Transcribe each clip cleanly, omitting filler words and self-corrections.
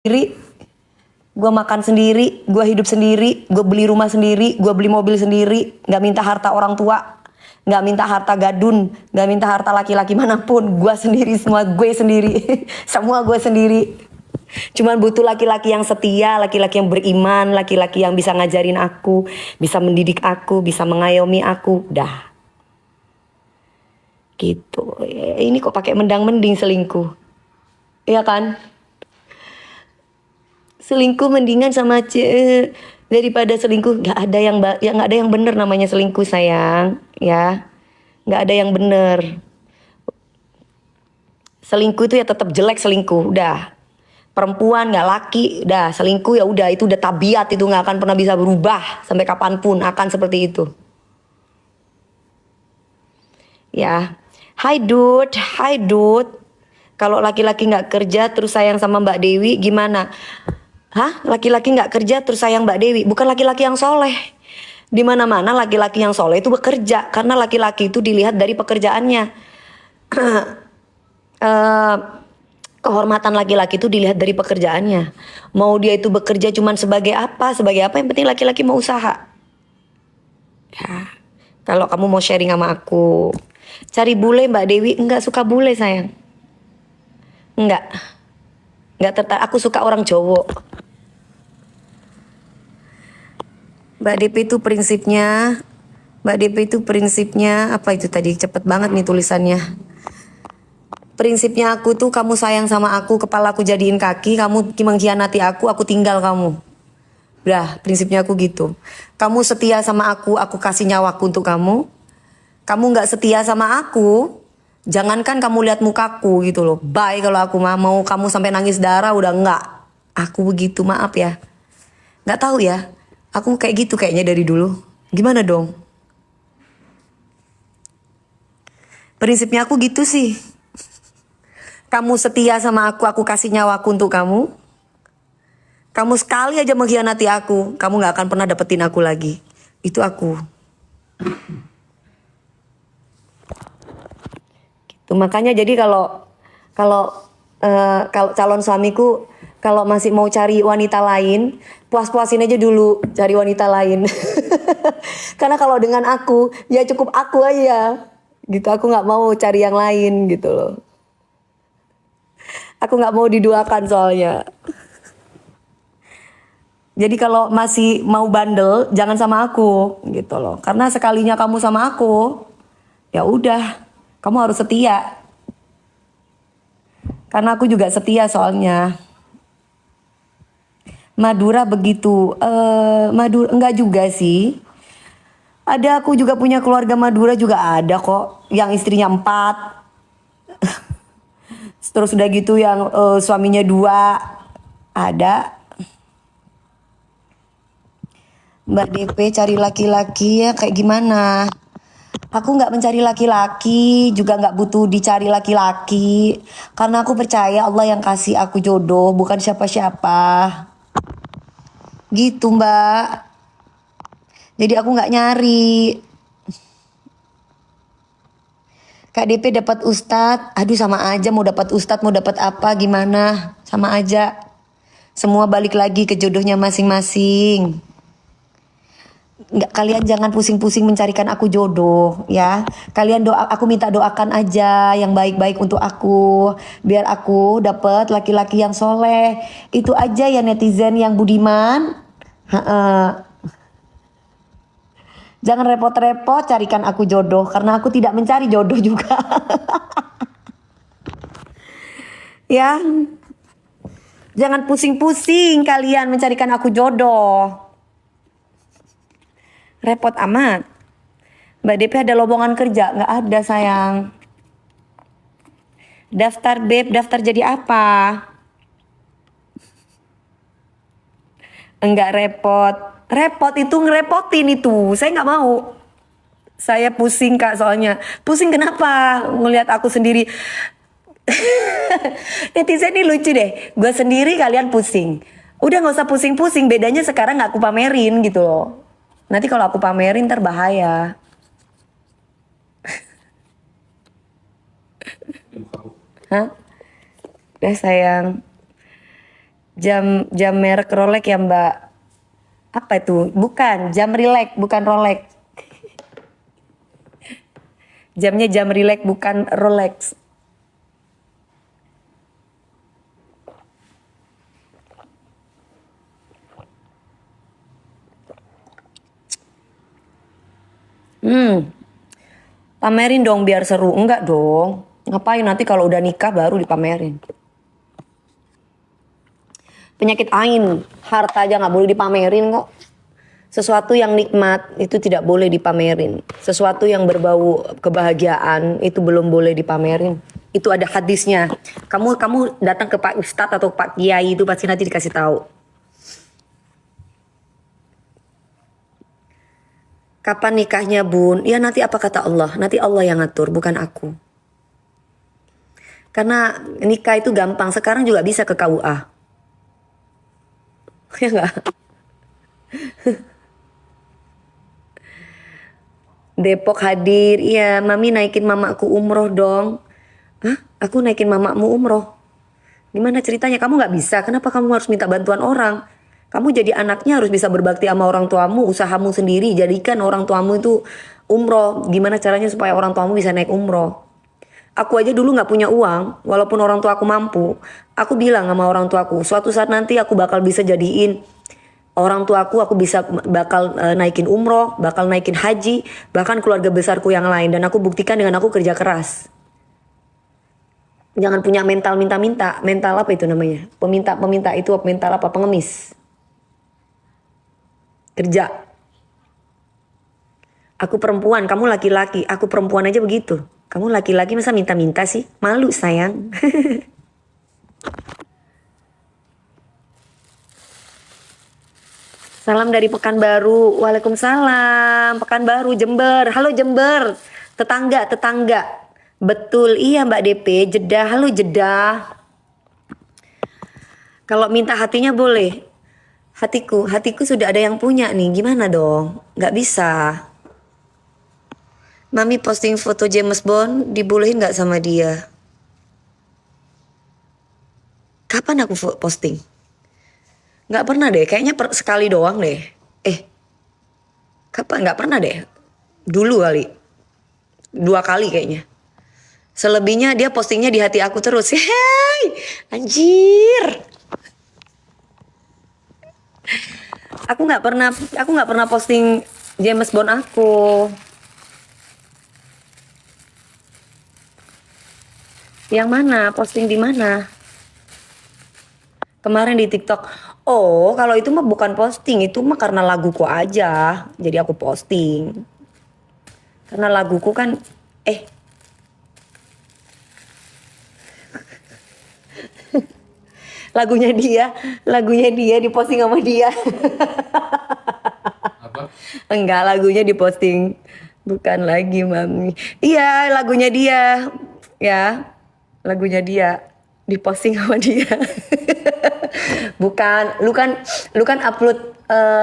sendiri, gue makan sendiri, gue hidup sendiri, gue beli rumah sendiri, gue beli mobil sendiri, nggak minta harta orang tua, nggak minta harta gadun, nggak minta harta laki-laki manapun, gue sendiri semua, gue sendiri, semua gue sendiri. Cuman butuh laki-laki yang setia, laki-laki yang beriman, laki-laki yang bisa ngajarin aku, bisa mendidik aku, bisa mengayomi aku, dah. Gitu. Ini kok pakai mendang-mending selingkuh, iya kan? Selingkuh mendingan sama daripada selingkuh. Nggak ada yang nggak ada yang bener namanya selingkuh, sayang, ya. Nggak ada yang bener. Selingkuh itu ya tetap jelek, selingkuh udah. Perempuan nggak laki udah selingkuh, ya udah, itu udah tabiat, itu nggak akan pernah bisa berubah sampai kapanpun, akan seperti itu, ya. Hai dude, kalau laki-laki nggak kerja terus sayang sama Mbak Dewi gimana? Hah? Laki-laki nggak kerja terus sayang Mbak Dewi? Bukan laki-laki yang soleh. Di mana-mana laki-laki yang soleh itu bekerja, karena laki-laki itu dilihat dari pekerjaannya. Eh, Kehormatan laki-laki itu dilihat dari pekerjaannya. Mau dia itu bekerja cuman sebagai apa, yang penting laki-laki mau usaha. Ya. Kalau kamu mau sharing sama aku, cari bule Mbak Dewi, enggak suka bule, sayang. Enggak. Enggak tertarik, aku suka orang Jawa. Mbak DP itu prinsipnya, Mbak DP itu prinsipnya apa itu tadi? Cepet banget nih tulisannya. Prinsipnya aku tuh, kamu sayang sama aku, kepala aku jadiin kaki, kamu mengkhianati aku tinggal kamu. Udah, prinsipnya aku gitu. Kamu setia sama aku kasih nyawaku untuk kamu. Kamu nggak setia sama aku, jangankan kamu lihat mukaku gitu loh. Bye kalau aku mau kamu sampai nangis darah udah enggak. Aku begitu, maaf ya. Nggak tahu ya. Aku kayak gitu kayaknya dari dulu. Gimana dong? Prinsipnya aku gitu sih. Kamu setia sama aku kasih nyawaku untuk kamu. Kamu sekali aja mengkhianati aku, kamu gak akan pernah dapetin aku lagi. Itu aku. Gitu. Makanya jadi kalau kalau kalau calon suamiku kalau masih mau cari wanita lain, puas-puasin aja dulu cari wanita lain. Karena kalau dengan aku, ya cukup aku aja. Gitu, aku nggak mau cari yang lain gitu loh. Aku nggak mau diduakan soalnya. Jadi kalau masih mau bandel, jangan sama aku gitu loh. Karena sekalinya kamu sama aku, ya udah, kamu harus setia. Karena aku juga setia soalnya. Madura begitu, Madura enggak juga sih. Ada, aku juga punya keluarga Madura juga ada kok, yang istrinya 4. Terus udah gitu yang suaminya 2 ada. Mbak DP cari laki-laki ya kayak gimana? Aku nggak mencari laki-laki, juga nggak butuh dicari laki-laki. Karena aku percaya Allah yang kasih aku jodoh, bukan siapa-siapa. Gitu, Mbak. Jadi aku nggak nyari. Kak DP dapat ustadz, aduh sama aja, mau dapat ustadz, mau dapat apa, gimana? Sama aja. Semua balik lagi ke jodohnya masing-masing. Nggak, kalian jangan pusing-pusing mencarikan aku jodoh ya. Kalian aku minta doakan aja yang baik-baik untuk aku, biar aku dapet laki-laki yang soleh. Itu aja ya netizen yang budiman. Jangan repot-repot carikan aku jodoh, karena aku tidak mencari jodoh juga. Ya, jangan pusing-pusing kalian mencarikan aku jodoh. Repot amat. Mbak DP ada lowongan kerja? Nggak ada, sayang. Daftar beb, daftar jadi apa? Enggak repot. Repot itu ngerepotin itu. Saya nggak mau. Saya pusing, Kak, soalnya. Pusing kenapa? Ngelihat aku sendiri. Netizen ini lucu deh. Gue sendiri kalian pusing. Udah nggak usah pusing-pusing. Bedanya sekarang nggak aku pamerin gitu loh. Nanti kalau aku pamerin terbahaya. Hah? Udah, sayang. Jam merek Rolex ya Mbak. Apa itu? Bukan, jam Relax, bukan Rolex. Jamnya jam Relax, bukan Rolex. Pamerin dong biar seru. Enggak dong. Ngapain nanti kalau udah nikah baru dipamerin. Penyakit ain, harta aja nggak boleh dipamerin kok. Sesuatu yang nikmat itu tidak boleh dipamerin. Sesuatu yang berbau kebahagiaan itu belum boleh dipamerin. Itu ada hadisnya. Kamu datang ke Pak Ustadz atau Pak Kiai itu pasti nanti dikasih tahu. Kapan nikahnya Bun? Ya nanti apa kata Allah? Nanti Allah yang ngatur, bukan aku. Karena nikah itu gampang. Sekarang juga bisa ke KUA. Ya enggak? Depok hadir. Iya, Mami naikin mamaku umroh dong. Hah? Aku naikin mamamu umroh? Gimana ceritanya? Kamu nggak bisa? Kenapa kamu harus minta bantuan orang? Kamu jadi anaknya harus bisa berbakti sama orang tuamu, usahamu sendiri. Jadikan orang tuamu itu umroh. Gimana caranya supaya orang tuamu bisa naik umroh? Aku aja dulu nggak punya uang, walaupun orang tua aku mampu. Aku bilang sama orang tuaku, suatu saat nanti aku bakal bisa jadiin orang tuaku, aku bisa bakal naikin umroh, bakal naikin haji, bahkan keluarga besarku yang lain. Dan aku buktikan dengan aku kerja keras. Jangan punya mental minta-minta. Mental apa itu namanya? Peminta itu mental apa? Pengemis. Kerja. Aku perempuan, kamu laki-laki. Aku perempuan aja begitu. Kamu laki-laki masa minta-minta sih? Malu sayang. Salam dari Pekanbaru. Waalaikumsalam. Pekanbaru, Jember. Halo Jember. Tetangga. Betul, iya Mbak DP. Jeddah, halo Jeddah. Kalau minta hatinya boleh. Hatiku sudah ada yang punya nih. Gimana dong? Gak bisa. Mami posting foto James Bond, dibolehin gak sama dia? Kapan aku posting? Gak pernah deh, kayaknya sekali doang deh. Kapan? Gak pernah deh. Dulu kali. 2 kali kayaknya. Selebihnya dia postingnya di hati aku terus. Hei, anjir. Aku nggak pernah posting James Bond aku. Yang mana? Posting di mana? Kemarin di TikTok. Oh, kalau itu mah bukan posting, itu mah karena laguku aja. Jadi aku posting. Karena laguku kan lagunya dia diposting sama dia. Apa? Enggak, lagunya diposting. Bukan lagi Mami. Iya, lagunya dia. Ya, lagunya dia diposting sama dia. Bukan, lu kan upload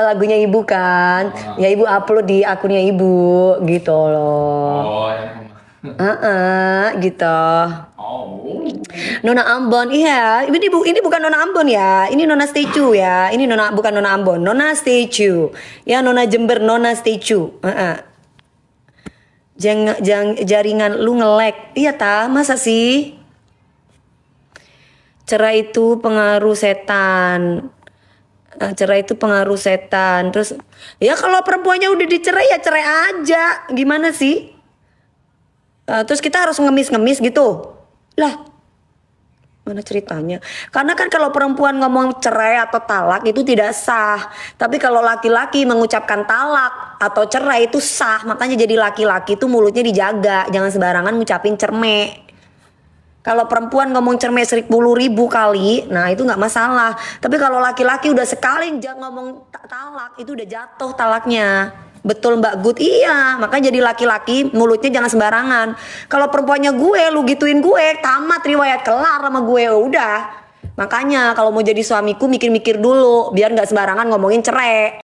lagunya ibu kan. Ya ibu upload di akunnya ibu gitu loh. Oh, Gitu. oh. Nona Ambon, iya. Ini bukan Nona Ambon ya. Ini Nona Statue ya. Ini bukan Nona Ambon, Nona Statue. Ya Nona Jember, Nona Statue. Jaringan lu nge-lag. Iya ta, masa sih? Cerai itu pengaruh setan. Terus ya kalau perempuannya udah dicerai ya cerai aja. Gimana sih? Terus kita harus ngemis-ngemis gitu. Lah, mana ceritanya? Karena kan kalau perempuan ngomong cerai atau talak itu tidak sah. Tapi kalau laki-laki mengucapkan talak atau cerai itu sah. Makanya jadi laki-laki itu mulutnya dijaga. Jangan sembarangan ngucapin cerme. Kalau perempuan ngomong cerme 10.000 kali, nah itu nggak masalah. Tapi kalau laki-laki udah sekali jangan ngomong talak, itu udah jatuh talaknya. Betul Mbak Good, iya. Makanya jadi laki-laki mulutnya jangan sembarangan. Kalau perempuannya gue, lu gituin gue, tamat riwayat, kelar sama gue, udah. Makanya kalau mau jadi suamiku mikir-mikir dulu, biar nggak sembarangan ngomongin cerai.